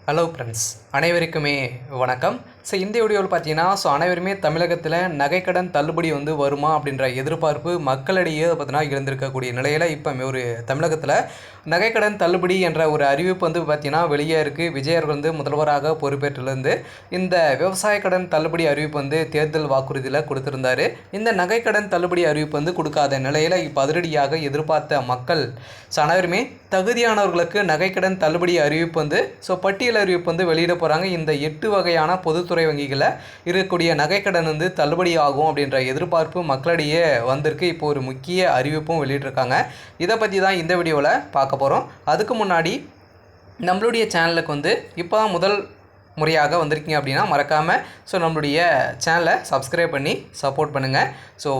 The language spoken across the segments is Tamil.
ஹலோ ஃப்ரெண்ட்ஸ், அனைவருக்குமே வணக்கம். இந்த வீடியோவில் பார்த்தீங்கன்னா அனைவருமே தமிழகத்தில் நகைக்கடன் தள்ளுபடி வருமா அப்படின்ற எதிர்பார்ப்பு மக்களிடையே பார்த்தீங்கன்னா இருந்திருக்கக்கூடிய நிலையில் இப்போ ஒரு தமிழகத்தில் நகைக்கடன் தள்ளுபடி என்ற ஒரு அறிவிப்பு பார்த்தீங்கன்னா வெளியே இருக்குது. விஜய் அவர்கள் முதல்வராக பொறுப்பேற்றிலிருந்து இந்த விவசாய கடன் தள்ளுபடி அறிவிப்பு தேர்தல் வாக்குறுதியில் கொடுத்திருந்தார். இந்த நகைக்கடன் தள்ளுபடி அறிவிப்பு கொடுக்காத நிலையில் இப்போ அதிரடியாக எதிர்பார்த்த மக்கள் அனைவருமே தகுதியானவர்களுக்கு நகைக்கடன் தள்ளுபடி அறிவிப்பு பட்டியல் அறிவிப்பு வெளியிட போகிறாங்க. இந்த 8 வகையான பொதுத்துறை வங்கிகளில் இருக்கக்கூடிய நகைக்கடன் தள்ளுபடி ஆகும் அப்படின்ற எதிர்பார்ப்பு மக்களிடையே வந்திருக்கு. இப்போ ஒரு முக்கிய அறிவிப்பும் வெளியிட்டிருக்காங்க. இதை பற்றி தான் இந்த வீடியோவில் பார்க்க போகிறோம். அதுக்கு முன்னாடி நம்மளுடைய சேனலுக்கு இப்போ முதல் முறையாக வந்திருக்கீங்க அப்படின்னா மறக்காமல் நம்மளுடைய சேனலை சப்ஸ்கிரைப் பண்ணி சப்போர்ட் பண்ணுங்கள்.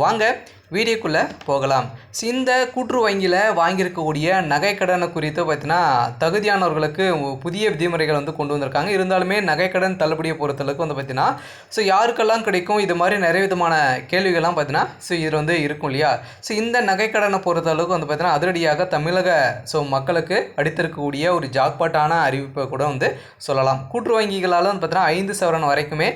வாங்க வீடியோக்குள்ளே போகலாம். இந்த கூட்டுறவு வங்கியில் வாங்கியிருக்கக்கூடிய நகைக்கடனை குறித்து பார்த்தீங்கன்னா தகுதியானவர்களுக்கு புதிய விதிமுறைகள் கொண்டு வந்திருக்காங்க. இருந்தாலுமே நகைக்கடன் தள்ளுபடியை பொறுத்தளவுக்கு பார்த்தீங்கன்னா யாருக்கெல்லாம் கிடைக்கும், இது மாதிரி நிறைய விதமான கேள்விகள்லாம் பார்த்தீங்கன்னா இதில் இருக்கும் இல்லையா. இந்த நகைக்கடனை பொறுத்தளவுக்கு பார்த்தீங்கன்னா அதிரடியாக தமிழக மக்களுக்கு அடித்திருக்கக்கூடிய ஒரு ஜாக்பாட்டான அறிவிப்பை கூட சொல்லலாம். கூட்டுறவு வங்கிகளால் பார்த்தீங்கன்னா 5 சவரன் வரைக்குமே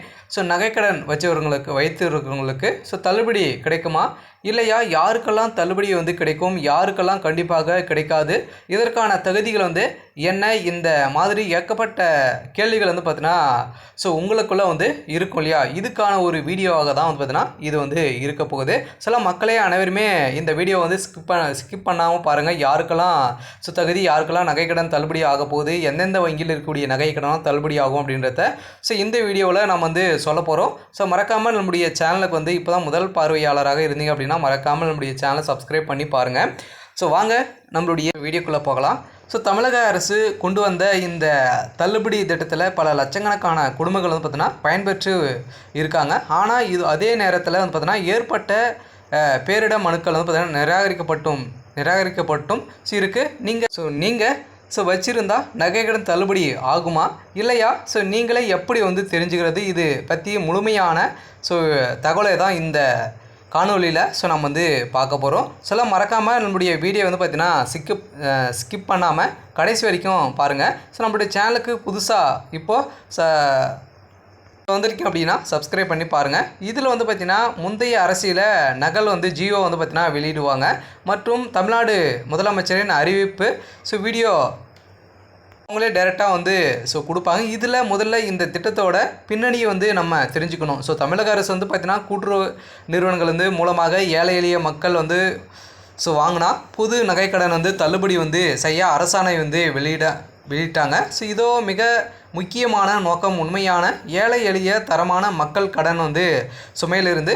நகைக்கடன் வைத்திருக்கிறவங்களுக்கு தள்ளுபடி கிடைக்குமா இல்லையா, யாருக்கெல்லாம் தள்ளுபடி கிடைக்கும், யாருக்கெல்லாம் கண்டிப்பாக கிடைக்காது, இதற்கான தகுதிகள் என்ன, இந்த மாதிரி ஏகப்பட்ட கேள்விகள் பார்த்தீங்கன்னா உங்களுக்குள்ளே இருக்கும் இல்லையா. இதுக்கான ஒரு வீடியோவாக தான் பார்த்தீங்கன்னா இது இருக்க போகுது. சில மக்களே அனைவருமே இந்த வீடியோ ஸ்கிப் பண்ணாமல் பாருங்கள். யாருக்கெல்லாம் தகுதி, யாருக்கெல்லாம் நகைக்கடன் தள்ளுபடி ஆக போகுது, எந்தெந்த வங்கியில் இருக்கக்கூடிய நகைக்கடன் தள்ளுபடி ஆகும் அப்படின்றத இந்த வீடியோவில் நம்ம சொல்ல போகிறோம். மறக்காமல் நம்முடைய சேனலுக்கு இப்போ தான் முதல் பார்வையாளராக இருந்தீங்க அப்படின்னா மறக்காமல் நம்முடைய சேனலை சப்ஸ்கிரைப் பண்ணி பாருங்கள். வாங்க நம்மளுடைய வீடியோக்குள்ளே போகலாம். தமிழக அரசு கொண்டு வந்த இந்த தள்ளுபடி திட்டத்தில் பல லட்சக்கணக்கான குடும்பங்கள் பார்த்தீங்கன்னா பயன்பெற்று இருக்காங்க. ஆனால் இது அதே நேரத்தில் பார்த்தீங்கன்னா ஏற்பட்ட பேரிட மனுக்கள் பார்த்தீங்கன்னா நிராகரிக்கப்பட்டும் இருக்குது. நீங்கள் வச்சுருந்தா நகைக்கடன் தள்ளுபடி ஆகுமா இல்லையா, நீங்களே எப்படி தெரிஞ்சுக்கிறது, இது பற்றி முழுமையான தகவலை தான் இந்த காணொலியில் நம்ம பார்க்க போகிறோம். மறக்காமல் நம்முடைய வீடியோ பார்த்தீங்கன்னா ஸ்கிப் பண்ணாமல் கடைசி வரைக்கும் பாருங்கள். நம்மளுடைய சேனலுக்கு புதுசாக இப்போது வந்திருக்கேன் அப்படின்னா சப்ஸ்கிரைப் பண்ணி பாருங்கள். இதில் பார்த்தீங்கன்னா முந்தைய அரசியல நகல் ஜியோ பார்த்தீங்கன்னா வெளியிடுவாங்க மற்றும் தமிழ்நாடு முதலமைச்சரின் அறிவிப்பு வீடியோ அவங்களே டைரெக்டாக கொடுப்பாங்க. இதில் முதல்ல இந்த திட்டத்தோட பின்னணியை நம்ம தெரிஞ்சுக்கணும். தமிழக அரசு பார்த்தீங்கன்னா கூட்டுறவு நிறுவனங்கள் மூலமாக ஏழை எளிய மக்கள் வாங்கினா புது நகைக்கடன் தள்ளுபடி செய்ய அரசாணை வெளியிட்டாங்க. இதோ மிக முக்கியமான நோக்கம் உண்மையான ஏழை எளிய தரமான மக்கள் கடன் சுமையிலிருந்து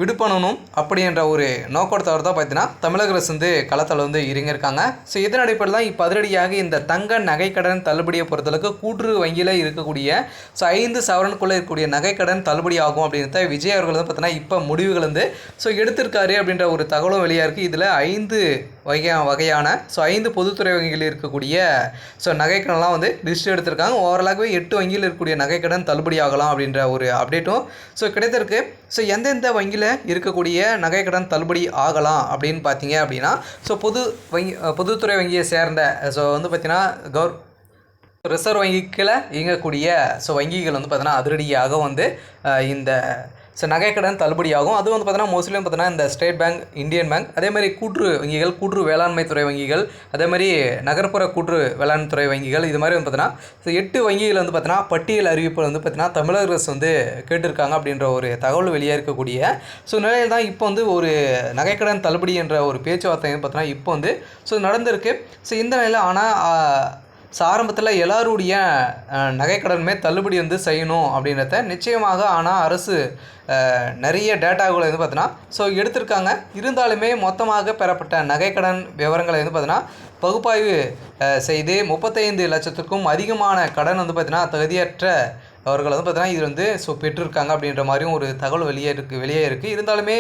விடுபடணும் அப்படின்ற ஒரு நோக்கத்தோடு தான் பார்த்தீங்கன்னா தமிழக அரசு களத்தில் இறங்கியிருக்காங்க. இதன் அடிப்படையில் தான் இப்போ அதிரடியாக இந்த தங்க நகைக்கடன் தள்ளுபடியை பொறுத்தளவுக்கு கூட்டுறவு வங்கியில் இருக்கக்கூடிய 5 சவரனுக்குள்ளே இருக்கக்கூடிய நகைக்கடன் தள்ளுபடி ஆகும் அப்படின்றத விஜய் அவர்கள் பார்த்தீங்கன்னா இப்போ முடிவுகள் எடுத்திருக்காரு அப்படின்ற ஒரு தகவலும் வெளியாக இருக்குது. இதில் 5 வகையான 5 பொதுத்துறை வங்கிகளில் இருக்கக்கூடிய நகைக்கடன்லாம் லிஸ்ட் எடுத்திருக்காங்க. ஓவராலாகவே 8 வங்கியில் இருக்கக்கூடிய நகைக்கடன் தள்ளுபடி ஆகலாம் அப்படின்ற ஒரு அப்டேட்டும் கிடைத்திருக்கு. எந்தெந்த வங்கியில் இருக்கக்கூடிய நகைக்கடன் தள்ளுபடி ஆகலாம் அப்படின்னு பார்த்தீங்க அப்படின்னா பொதுத்துறை வங்கியை சேர்ந்த பார்த்தீங்கன்னா ரிசர்வ் வங்கிக்கில் இயங்கக்கூடிய வங்கிகள் பார்த்தீங்கன்னா அதிரடியாக இந்த நகைக்கடன் தள்ளுபடி ஆகும். அது பார்த்தீங்கன்னா மோஸ்ட்லி பார்த்தீங்கன்னா இந்த ஸ்டேட் பேங்க், இந்தியன் பேங்க், அதேமாதிரி கூட்டுறவு வங்கிகள், கூட்டுறவு வேளாண்மை துறை வங்கிகள், அதேமாதிரி நகர்ப்புற கூட்டுறவு வேளாண் துறை வங்கிகள், இது மாதிரி பார்த்தீங்கன்னா 8 வங்கிகள் பார்த்தீங்கன்னா பட்டியல் அறிவிப்பு பார்த்தீங்கன்னா தமிழக அரசு கேட்டிருக்காங்க அப்படின்ற ஒரு தகவல் வெளியாக இருக்கக்கூடிய நிலையில் தான் இப்போ ஒரு நகைக்கடன் தள்ளுபடி என்ற ஒரு பேச்சுவார்த்தை பார்த்தீங்கன்னா இப்போ நடந்திருக்கு. இந்த நிலையில் ஆனால் ஆரம்பத்தில் எல்லாருடைய நகைக்கடனுமே தள்ளுபடி செய்யணும் அப்படின்றத நிச்சயமாக ஆனால் அரசு நிறைய டேட்டாகளை பார்த்தீங்கன்னா எடுத்திருக்காங்க. இருந்தாலுமே மொத்தமாக பெறப்பட்ட நகைக்கடன் விவரங்களை பார்த்தீங்கன்னா பகுப்பாய்வு செய்து 35 லட்சத்துக்கும் அதிகமான கடன் பார்த்தீங்கன்னா தகுதியற்ற அவர்கள் பார்த்தீங்கன்னா இது பெற்றிருக்காங்க அப்படின்ற மாதிரியும் ஒரு தகவல் வெளியே இருக்குது. இருந்தாலுமே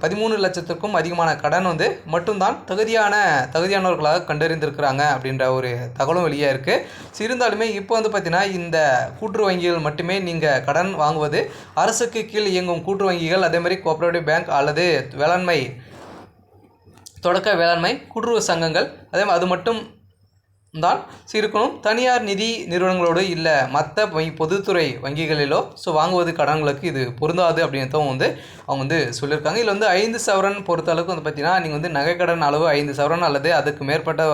13 லட்சத்துக்கும் அதிகமான கடன் மட்டும்தான் தகுதியானவர்களாக கண்டறிந்திருக்கிறாங்க அப்படின்ற ஒரு தகவலும் வெளியே இருக்குது. இருந்தாலுமே இப்போ பார்த்தீங்கன்னா இந்த கூட்டுறவு வங்கிகள் மட்டுமே நீங்கள் கடன் வாங்குவது அரசுக்கு கீழ் இயங்கும் கூட்டுறவு வங்கிகள், அதேமாதிரி கோஆப்ரேட்டிவ் பேங்க் அல்லது வேளாண்மை தொடக்க வேளாண்மை கூட்டுறவு சங்கங்கள், அது மட்டும் தான் இருக்கணும். தனியார் நிதி நிறுவனங்களோடு இல்லை மற்ற பொதுத்துறை வங்கிகளிலோ வாங்குவது கடன்களுக்கு இது பொருந்தாது அப்படின்றதும் அவங்க சொல்லியிருக்காங்க. இதில் 5 சவரன் பொறுத்தளவுக்கு பார்த்திங்கன்னா நீங்கள் நகைக்கடன் அளவு 5 சவரன் அல்லது அதுக்கு மேற்பட்ட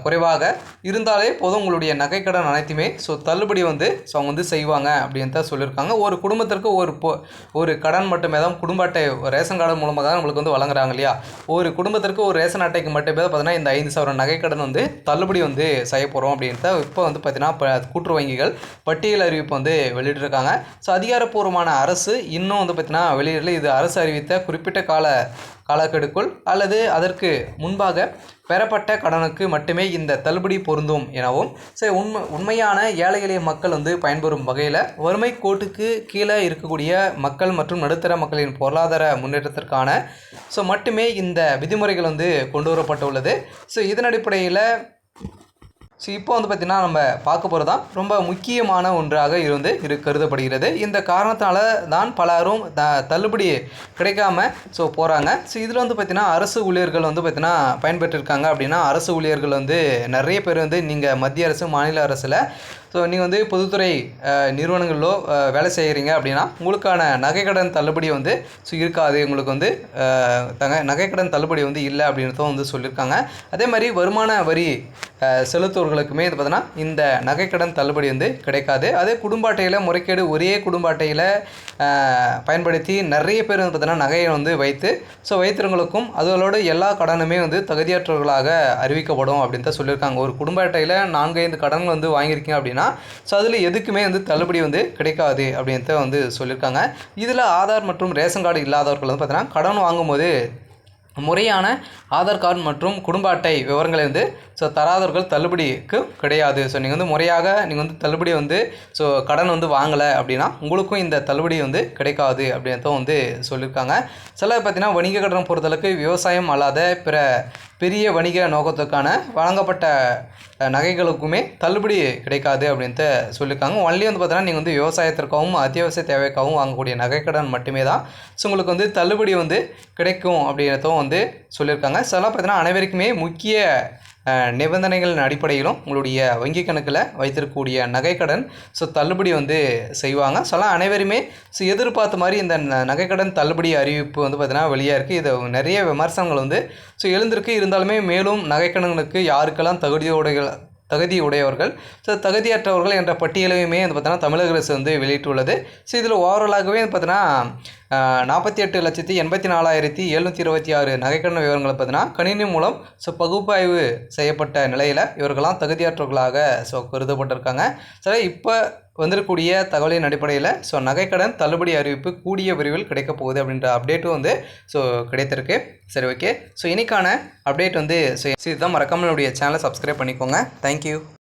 குறைவாக இருந்தாலே போதும் உங்களுடைய நகைக்கடன் அனைத்துமே தள்ளுபடி அவங்க செய்வாங்க அப்படின்னு தான் சொல்லியிருக்காங்க. ஒரு குடும்பத்திற்கு ஒரு கடன் மட்டுமே தான் குடும்ப அட்டை ரேஷன் கார்டு மூலமாக தான் நம்மளுக்கு வழங்குறாங்க இல்லையா. ஒரு குடும்பத்திற்கு ஒரு ரேஷன் அட்டைக்கு மட்டுமே பார்த்தீங்கன்னா இந்த 5 சவரன் நகைக்கடன் தள்ளுபடி செய்ய போகிறோம் அப்படின்ட்டு இப்போ பார்த்தீங்கன்னா கூட்டுறவு வங்கிகள் பட்டியல் அறிவிப்பு வெளியிட்டிருக்காங்க. அதிகாரப்பூர்வமான அரசு இன்னும் பார்த்தீங்கன்னா வெளியிடல. இது அரசு அறிவித்த குறிப்பிட்ட காலக்கெடுக்குள் அல்லது அதற்கு முன்பாக பெறப்பட்ட கடனுக்கு மட்டுமே இந்த தள்ளுபடி பொருந்தும் எனவும் உண்மையான ஏழை எளிய மக்கள் பயன்பெறும் வகையில் வறுமை கோட்டுக்கு கீழே இருக்கக்கூடிய மக்கள் மற்றும் நடுத்தர மக்களின் பொருளாதார முன்னேற்றத்திற்கான மட்டுமே இந்த விதிமுறைகள் கொண்டு வரப்பட்டுள்ளது. இதன் அடிப்படையில் இப்போ பார்த்திங்கன்னா நம்ம பார்க்க போகிறது தான் ரொம்ப முக்கியமான ஒன்றாக கருதப்படுகிறது. இந்த காரணத்தால் தான் பலரும் தள்ளுபடி கிடைக்காம போகிறாங்க. இதில் பார்த்திங்கன்னா அரசு ஊழியர்கள் பார்த்திங்கன்னா பயன்பெற்றிருக்காங்க. அப்படின்னா அரசு ஊழியர்கள் நிறைய பேர் நீங்கள் மத்திய அரசு மாநில அரசில் நீங்கள் பொதுத்துறை நிறுவனங்களிலோ வேலை செய்கிறீங்க அப்படின்னா உங்களுக்கான நகைக்கடன் தள்ளுபடி இருக்காது. உங்களுக்கு நகைக்கடன் தள்ளுபடி இல்லை அப்படின்றதும் சொல்லியிருக்காங்க. அதே மாதிரி வருமான வரி செலுத்துவர்களுக்குமே பார்த்தீங்கன்னா இந்த நகைக்கடன் தள்ளுபடி கிடைக்காது. அதே குடும்ப அட்டையில் முறைகேடு ஒரே குடும்ப அட்டையில் பயன்படுத்தி நிறைய பேர் பார்த்தீங்கன்னா நகையை வைத்து வைத்திருங்களுக்கும் அதோட எல்லா கடனுமே தகுதியற்றவர்களாக அறிவிக்கப்படும் அப்படின்னு தான் சொல்லியிருக்காங்க. ஒரு குடும்ப அட்டையில் 4-5 கடன்கள் வாங்கியிருக்கீங்க அப்படின்னா அதில் எதுக்குமே தள்ளுபடி கிடைக்காது அப்படின்ட்டு சொல்லியிருக்காங்க. இதில் ஆதார் மற்றும் ரேஷன் கார்டு இல்லாதவர்கள் பார்த்தீங்கன்னா கடன் வாங்கும்போது முறையான ஆதார் கார்டு மற்றும் குடும்ப அட்டை விவரங்களை தராதவர்கள் தள்ளுபடிக்கு கிடையாது. நீங்கள் முறையாக நீங்கள் தள்ளுபடி கடன் வாங்கலை அப்படின்னா உங்களுக்கும் இந்த தள்ளுபடி கிடைக்காது அப்படின்ட்டு சொல்லியிருக்காங்க. சில பார்த்தீங்கன்னா வணிக கடன் பொறுத்தளவுக்கு விவசாயம் அல்லாத பெரிய வணிக நோக்கத்துக்கான வழங்கப்பட்ட நகைகளுக்குமே தள்ளுபடி கிடைக்காது அப்படின்ட்டு சொல்லியிருக்காங்க. ஒன்லி பார்த்தீங்கன்னா நீங்கள் விவசாயத்திற்காகவும் அத்தியாவசிய தேவைக்காகவும் வாங்கக்கூடிய நகைக்கடன் மட்டுமே தான் உங்களுக்கு தள்ளுபடி கிடைக்கும் அப்படின்றதும் சொல்லியிருக்காங்க. சில பார்த்தீங்கன்னா அனைவருக்குமே முக்கிய நிபந்தனைகளின் அடிப்படையிலும் உங்களுடைய வங்கி கணக்கில் வைத்திருக்கக்கூடிய நகைக்கடன் தள்ளுபடி செய்வாங்க. அனைவருமே எதிர்பார்த்த மாதிரி இந்த நகைக்கடன் தள்ளுபடி அறிவிப்பு பார்த்தீங்கன்னா வெளியாக இருக்குது. இது நிறைய விமர்சனங்கள் எழுந்திருக்கு. இருந்தாலுமே மேலும் நகைக்கடன்களுக்கு யாருக்கெல்லாம் தகுதியுடையவர்கள் தகுதியற்றவர்கள் என்ற பட்டியலையுமே பார்த்தீங்கன்னா தமிழக அரசு வெளியிட்டுள்ளது. இதில் ஓவராலாகவே பார்த்தீங்கன்னா 48,84,726 நகைக்கடன் விவரங்களை பார்த்தீங்கன்னா கணினி மூலம் பகுப்பாய்வு செய்யப்பட்ட நிலையில் இவர்களாம் தகுதியற்றவர்களாக கருதப்பட்டிருக்காங்க. இப்போ வந்திருக்கக்கூடிய தகவலின் அடிப்படையில் நகைக்கடன் தள்ளுபடி அறிவிப்பு கூடிய விரைவில் கிடைக்க போகுது அப்படின்ற அப்டேட்டும் கிடைத்திருக்கு. சரி, ஓகே. இன்னைக்கான அப்டேட் இதுதான். மறக்காம என்னுடைய சேனலை சப்ஸ்கிரைப் பண்ணிக்கோங்க. தேங்க்யூ.